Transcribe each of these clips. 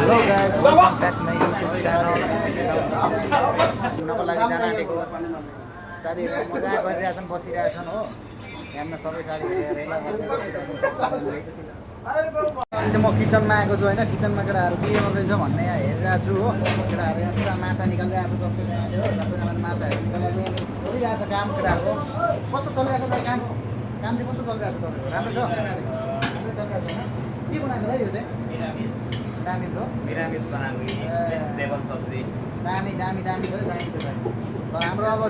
Hello guys, welcome back to my YouTube channel. नको लागि जान आँटेको साथीहरु मजा गरिरहेछन् बसिरहेछन् हो। यहाँ सबै साथीहरु रेला गर्दै अहिले म किचनमा आएको छु हैन। किचनमा केटाहरु के गर्दैछ भन्ने यहाँ हेरिरहेको छु हो। केटाहरु यहाँ पुरा माछा निकाल्दै आएको सबैजनाले हो। सबैजनाले माछाहरु निकाल्दै गरिरहेछ काम केटाहरुको। कस्तो चलिरहेछ त काम? काम चाहिँ कस्तो चलिरहेछ तपाईको? राम्रो छ? राम्रो चलिरहेछ हैन? के बनाएको दाइ यो चाहिँ? दामी छ निरामिस बनाएको भेजिटेबल सब्जी दामी दामी दामी छ दामी छ भाइ। हाम्रो अब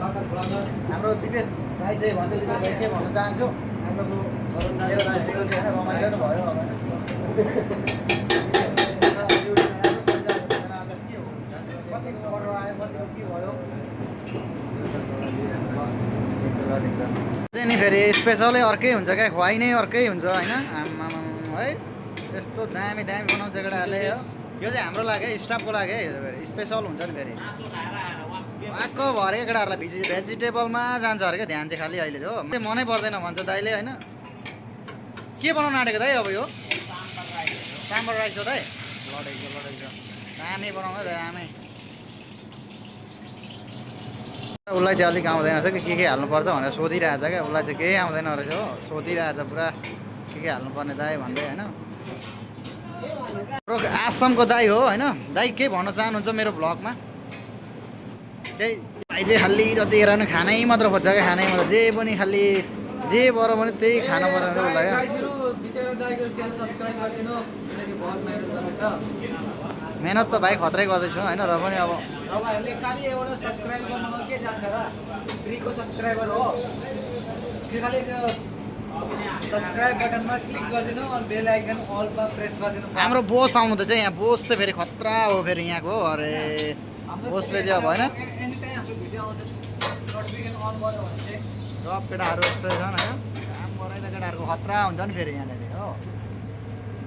हाम्रो दिपेश भाइ चाहिँ भन्दै दिपेश भाइ के भन्न चाहन्छु हाम्रो रमाइलो भयो अब नि फेरि स्पेसलै अर्कै हुन्छ क्या खुवाइ नै अर्कै हुन्छ होइन आम्मा है। यस्तो दामी दामी बनाउँछ केटाहरूले हो। यो चाहिँ हाम्रो लागि स्टाफको लागि है फेरि स्पेसल हुन्छ नि फेरि वाक्क भरे केटाहरूलाई भेजिटेबलमा जान्छ अरे क्या ध्यान चाहिँ खालि अहिले हो। मनै पर्दैन भन्छ दाइले होइन। के बनाउनु आँटेको दाइ अब यो साम्बर राइस हो दाइ? लडेको दामी बनाउनु दामी। उसलाई चाहिँ अलिक आउँदैन रहेछ कि के हाल्नुपर्छ भनेर सोधिरहेछ क्या। उसलाई चाहिँ केही आउँदैन रहेछ हो। सोधिरहेछ पुरा के हाल्नुपर्ने दाइ भन्दै होइन। आसामको दाइ हो होइन। दाइ के भन्न चाहनुहुन्छ मेरो भ्लगमा? केही दाइ चाहिँ खालि जति हेर नि खानै मात्र खोज्छ क्या। खानै मात्र जे पनि खालि जे गर पनि त्यही खानु पर्दैन उसलाई क्या। मेहनत त भाइ खत्रै गर्दैछु होइन र पनि अब तपाईँहरूले खालि एउटा सब्सक्राइब गर्नुमा के जान्छ र फ्रीको सब्सक्राइबर हो। त्यो खालि त्यो सब्सक्राइब बटनमा क्लिक गरिदिनु अनि बेल आइकन अलमा प्रेस गरिदिनु। हाम्रो बोस आउनु त चाहिँ यहाँ बोस चाहिँ फेरि खतरा हो फेरि यहाँको। अरे बोसले चाहिँ अब होइन एनी टाइम हाम्रो भिडियो आउँछ नोटिफिकेसन अन गर्यो भने चाहिँ सब केटाहरू यस्तै छन् होइन। काम गराइदिएको केटाहरूको खतरा हुन्छ नि फेरि यहाँनिर हो।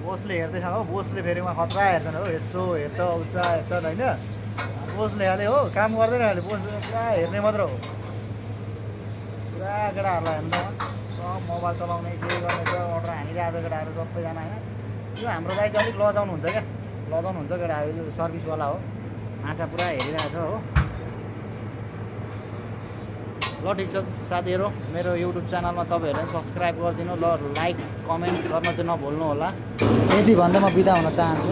बोसले हेर्दैछ हो। बोसले फेरि उहाँ खतरा हेर्दैन हो। यस्तो हेर्छ उता हेर्छन् होइन। बोसले हाले हो काम गर्दैन अहिले। बोस पुरा हेर्ने मात्र हो। पुरा केटाहरूलाई हेर्नु सब मोबाइल चलाउने के गर्ने छ अर्डर हानिरहेको छ केटाहरू सबैजना होइन। यो हाम्रो दाइ चाहिँ अलिक लजाउनुहुन्छ क्या। लजाउनुहुन्छ केटाहरू सर्भिसवाला हो। माछा पुरा हेरिरहेको छ हो। ल ठिक छ साथीहरू मेरो युट्युब च्यानलमा तपाईँहरूले सब्सक्राइब गरिदिनु ल। लाइक कमेन्ट गर्न चाहिँ नभुल्नु होला। यति भन्दै म बिदा हुन चाहन्छु।